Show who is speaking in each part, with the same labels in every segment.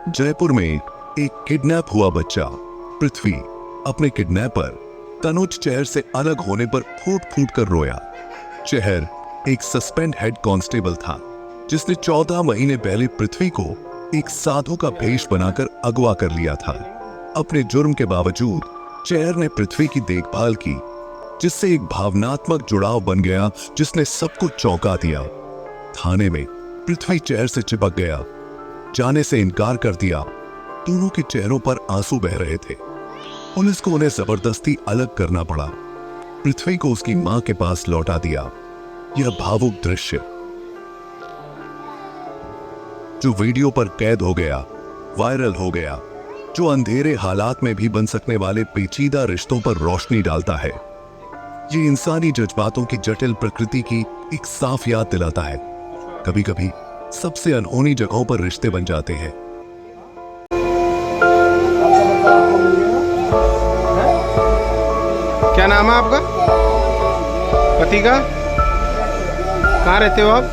Speaker 1: जयपुर में एक किडनैप हुआ बच्चा पृथ्वी अपने किडनैपर तनुज चहर से अलग होने पर फूट फूट कर रोया। चहर एक सस्पेंड हेड कांस्टेबल था जिसने 14 महीने पहले पृथ्वी को एक साधु का भेष बनाकर अगवा कर लिया था। अपने जुर्म के बावजूद चहर ने पृथ्वी की देखभाल की, जिससे एक भावनात्मक जुड़ाव बन गया जिसने सबको चौंका दिया। थाने में पृथ्वी चहर से चिपक गया, जाने से इनकार कर दिया। दोनों के चेहरों पर आंसू बह रहे थे। पुलिस को उन्हें जबरदस्ती अलग करना पड़ा। पृथ्वी को उसकी मां के पास लौटा दिया। यह भावुक दृश्य जो वीडियो पर कैद हो गया, वायरल हो गया, जो अंधेरे हालात में भी बन सकने वाले पेचीदा रिश्तों पर रोशनी डालता है। ये इंसानी जज्बातों की जटिल प्रकृति की एक साफ याद दिलाता है। कभी कभी सबसे अनहोनी जगहों पर रिश्ते बन जाते हैं।
Speaker 2: क्या नाम है आपका? पति का? कहाँ रहते हो आप?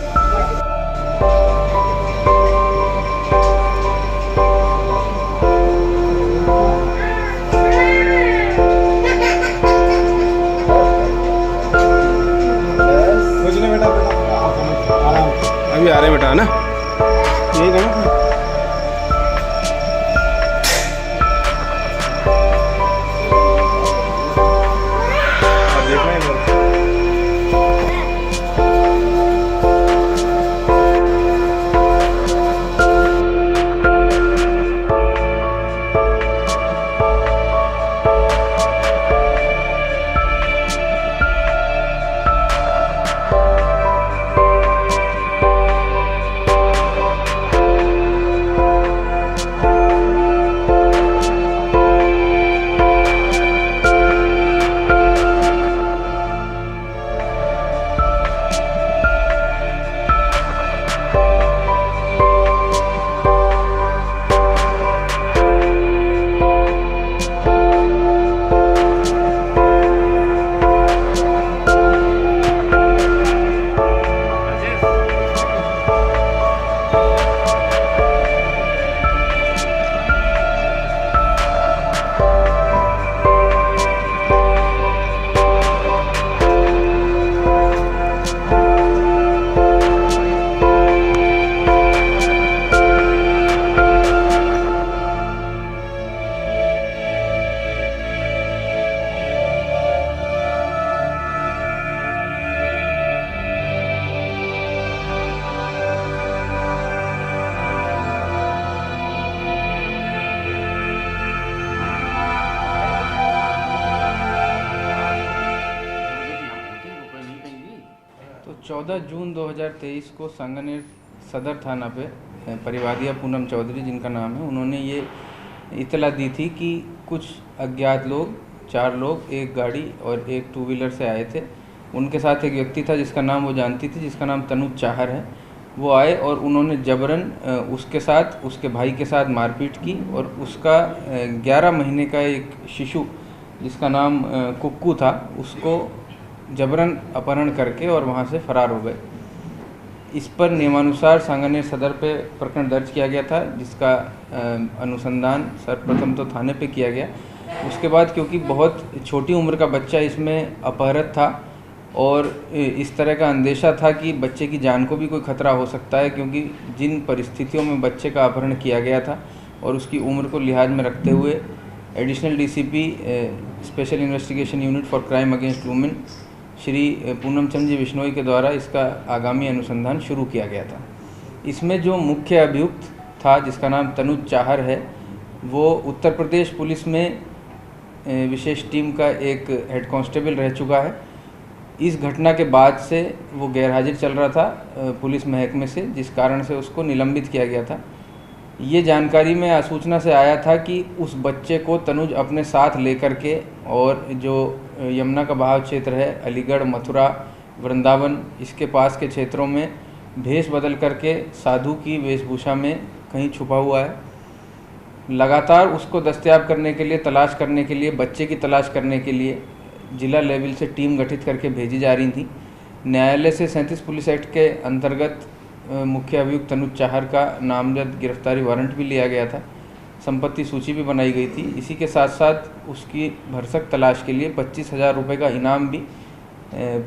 Speaker 2: अभी आ रहे हैं बेटा, ना यही ना।
Speaker 3: तो 14 जून 2023 को सांगानेर सदर थाना पे परिवादिया पूनम चौधरी जिनका नाम है, उन्होंने ये इतला दी थी कि कुछ अज्ञात लोग, 4 लोग एक गाड़ी और एक 2 व्हीलर से आए थे। उनके साथ एक व्यक्ति था जिसका नाम वो जानती थी, जिसका नाम तनुज चाहर है। वो आए और उन्होंने जबरन उसके साथ, उसके भाई के साथ मारपीट की और उसका 11 महीने का एक शिशु जिसका नाम कुक्कू था, उसको जबरन अपहरण करके और वहाँ से फरार हो गए। इस पर नियमानुसार सांगानेर सदर पे प्रकरण दर्ज किया गया था, जिसका अनुसंधान सर्वप्रथम तो थाने पे किया गया। उसके बाद क्योंकि बहुत छोटी उम्र का बच्चा इसमें अपहृत था और इस तरह का अंदेशा था कि बच्चे की जान को भी कोई खतरा हो सकता है, क्योंकि जिन परिस्थितियों में बच्चे का अपहरण किया गया था और उसकी उम्र को लिहाज में रखते हुए additional DCP special investigation unit for crime against women Shri Poonam Chand ji Bishnoi के द्वारा इसका आगामी अनुसंधान शुरू किया गया था। इसमें जो मुख्य अभियुक्त था जिसका नाम तनुज चाहर है, वो उत्तर प्रदेश पुलिस में विशेष टीम का एक हेड कांस्टेबल रह चुका है। इस घटना के बाद से वो गैरहाजिर चल रहा था पुलिस महकमे से, जिस कारण से उसको निलंबित किया गया था। ये जानकारी में सूचना से आया था कि उस बच्चे को तनुज अपने साथ लेकर के और जो यमुना का बहाव क्षेत्र है, अलीगढ़, मथुरा, वृंदावन, इसके पास के क्षेत्रों में भेष बदल करके साधु की वेशभूषा में कहीं छुपा हुआ है। लगातार उसको दस्तयाब करने के लिए, तलाश करने के लिए, बच्चे की तलाश करने के लिए जिला लेवल से टीम गठित करके भेजी जा रही थी। न्यायालय से 37 पुलिस एक्ट के अंतर्गत मुख्य अभियुक्त तनुज चाहर का नामजद गिरफ्तारी वारंट भी लिया गया था, संपत्ति सूची भी बनाई गई थी। इसी के साथ साथ उसकी भरसक तलाश के लिए 25,000 रुपये का इनाम भी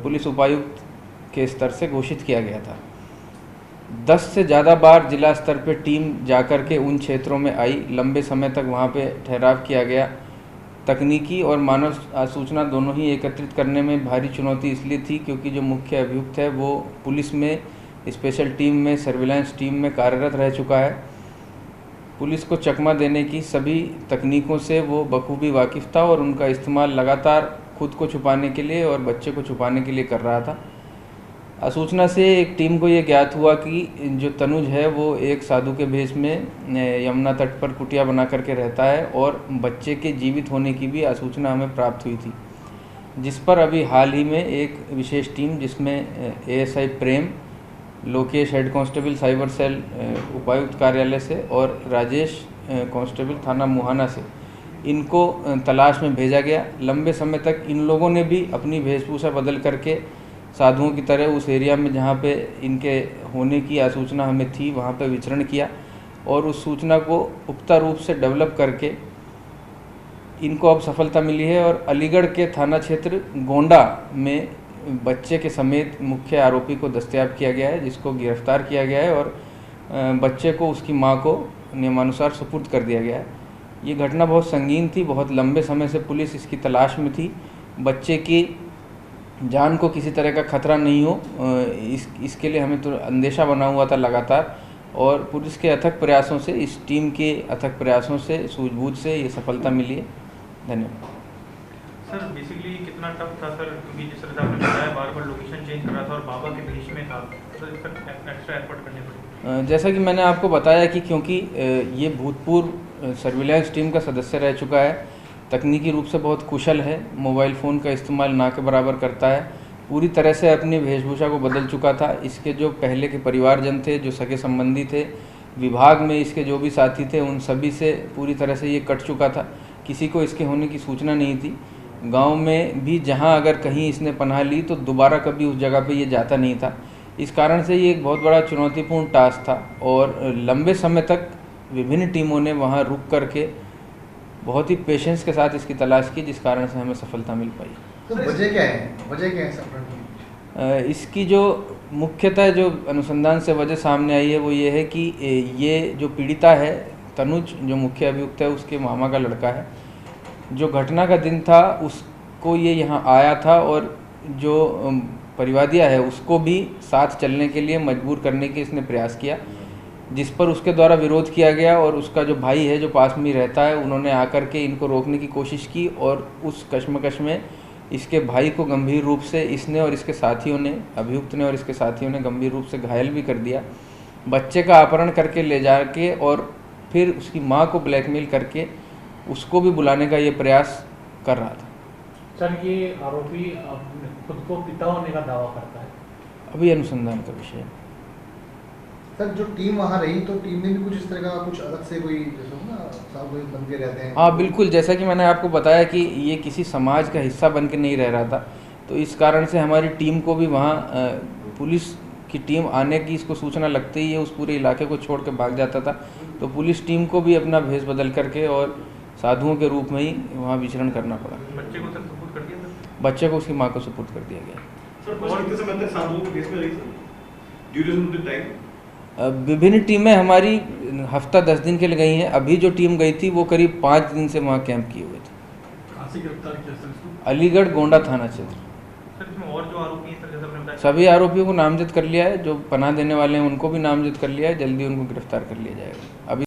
Speaker 3: पुलिस उपायुक्त के स्तर से घोषित किया गया था। 10 से ज़्यादा बार जिला स्तर पर टीम जाकर के उन क्षेत्रों में आई, लंबे समय तक वहाँ पे ठहराव किया गया। तकनीकी और मानव सूचना दोनों ही एकत्रित करने में भारी चुनौती इसलिए थी क्योंकि जो मुख्य अभियुक्त है वो पुलिस में, स्पेशल टीम में, सर्विलांस टीम में कार्यरत रह चुका है। पुलिस को चकमा देने की सभी तकनीकों से वो बखूबी वाकिफ़ था और उनका इस्तेमाल लगातार खुद को छुपाने के लिए और बच्चे को छुपाने के लिए कर रहा था। सूचना से एक टीम को ये ज्ञात हुआ कि जो तनुज है वो एक साधु के भेष में यमुना तट पर कुटिया बना करके रहता है और बच्चे के जीवित होने की भी सूचना हमें प्राप्त हुई थी, जिस पर अभी हाल ही में एक विशेष टीम जिसमें ASI Prem, Lokesh head constable cyber cell उपायुक्त कार्यालय से और राजेश कांस्टेबल थाना मुहाना से इनको तलाश में भेजा गया। लंबे समय तक इन लोगों ने भी अपनी वेशभूषा बदल करके साधुओं की तरह उस एरिया में जहाँ पे इनके होने की सूचना हमें थी वहाँ पे विचरण किया और उस सूचना को पुख्ता रूप से डेवलप करके इनको अब सफलता मिली है और अलीगढ़ के थाना क्षेत्र गोंडा में बच्चे के समेत मुख्य आरोपी को दस्तयाब किया गया है, जिसको गिरफ्तार किया गया है और बच्चे को उसकी मां को नियमानुसार सुपुर्द कर दिया गया है। ये घटना बहुत संगीन थी, बहुत लंबे समय से पुलिस इसकी तलाश में थी। बच्चे की जान को किसी तरह का खतरा नहीं हो इसके लिए हमें तो अंदेशा बना हुआ था लगातार और पुलिस के अथक प्रयासों से, इस टीम के अथक प्रयासों से, सूझबूझ से ये सफलता मिली है। धन्यवाद।
Speaker 4: सर बेसिकली कितना टफ था सर, क्योंकि जिस तरह से आपने बताया बार बार लोकेशन चेंज कर रहा था और बाबा के भेष में था, तो इसका एक्स्ट्रा एफर्ट करने पड़े।
Speaker 3: जैसा कि मैंने आपको बताया कि क्योंकि ये भूतपूर्व सर्विलांस टीम का सदस्य रह चुका है, तकनीकी रूप से बहुत कुशल है, मोबाइल फ़ोन का इस्तेमाल ना के बराबर करता है, पूरी तरह से अपनी वेशभूषा को बदल चुका था। इसके जो पहले के परिवारजन थे, जो सगे संबंधी थे, विभाग में इसके जो भी साथी थे, उन सभी से पूरी तरह से ये कट चुका था। किसी को इसके होने की सूचना नहीं थी। गांव में भी जहां अगर कहीं इसने पनाह ली तो दोबारा कभी उस जगह पे ये जाता नहीं था। इस कारण से ये एक बहुत बड़ा चुनौतीपूर्ण टास्क था और लंबे समय तक विभिन्न टीमों ने वहां रुक करके बहुत ही पेशेंस के साथ इसकी तलाश की, जिस कारण से हमें सफलता मिल पाई।
Speaker 5: तो वजह क्या है सफलता?
Speaker 3: इसकी जो मुख्यतः जो अनुसंधान से वजह सामने आई है वो ये है कि ये जो पीड़िता है तनुज, जो मुख्य अभियुक्त है, उसके मामा का लड़का है। जो घटना का दिन था उसको ये यहाँ आया था और जो परिवादिया है उसको भी साथ चलने के लिए मजबूर करने के इसने प्रयास किया, जिस पर उसके द्वारा विरोध किया गया और उसका जो भाई है जो पास में रहता है, उन्होंने आकर के इनको रोकने की कोशिश की और उस कश्मकश में इसके भाई को गंभीर रूप से इसने और इसके साथियों ने, अभियुक्त ने और इसके साथियों ने गंभीर रूप से घायल भी कर दिया। बच्चे का अपहरण करके ले जा के और फिर उसकी माँ को ब्लैकमेल करके उसको भी बुलाने का ये प्रयास कर रहा था।
Speaker 6: सर ये आरोपी खुद को पिता होने का दावा करता है,
Speaker 3: अभी अनुसंधान का विषय है।
Speaker 5: सर जो टीम वहाँ रही तो टीम में भी कुछ इस तरह का कुछ अलग से कोई जैसे ना साहब कोई बन के रहते हैं?
Speaker 3: हाँ बिल्कुल, जैसा कि मैंने आपको बताया कि ये किसी समाज का हिस्सा बन के नहीं रह रहा था, तो इस कारण से हमारी टीम को भी वहाँ पुलिस की टीम आने की इसको सूचना लगते ही ये उस पूरे इलाके को छोड़ के भाग जाता था। तो पुलिस टीम को भी अपना भेष बदल करके और साधुओं के रूप में ही वहाँ विचरण करना पड़ा।
Speaker 4: बच्चे को सर सुपुर्द कर दिया था?
Speaker 3: बच्चे को उसकी माँ को सुपुर्द कर दिया गया।
Speaker 7: सर और कितने समय तक साधुओं के भेष में रही sir? Duration of the time?
Speaker 3: विभिन्न टीमें हमारी हफ्ता 10 दिन के लिए गई हैं। अभी जो टीम गई थी वो करीब 5 दिन से वहाँ कैंप किए हुए थे।
Speaker 6: कहाँ से गिरफ्तार किया सर इसको?
Speaker 3: अलीगढ़ गोंडा थाना क्षेत्र।
Speaker 4: सर इसमें और जो आरोपी हैं सर, जैसे आपने बताया
Speaker 3: सभी आरोपियों को नामजद कर लिया है, जो पनाह देने वाले हैं उनको भी नामजद कर लिया है, जल्दी उनको गिरफ्तार कर लिया जाएगा। अभी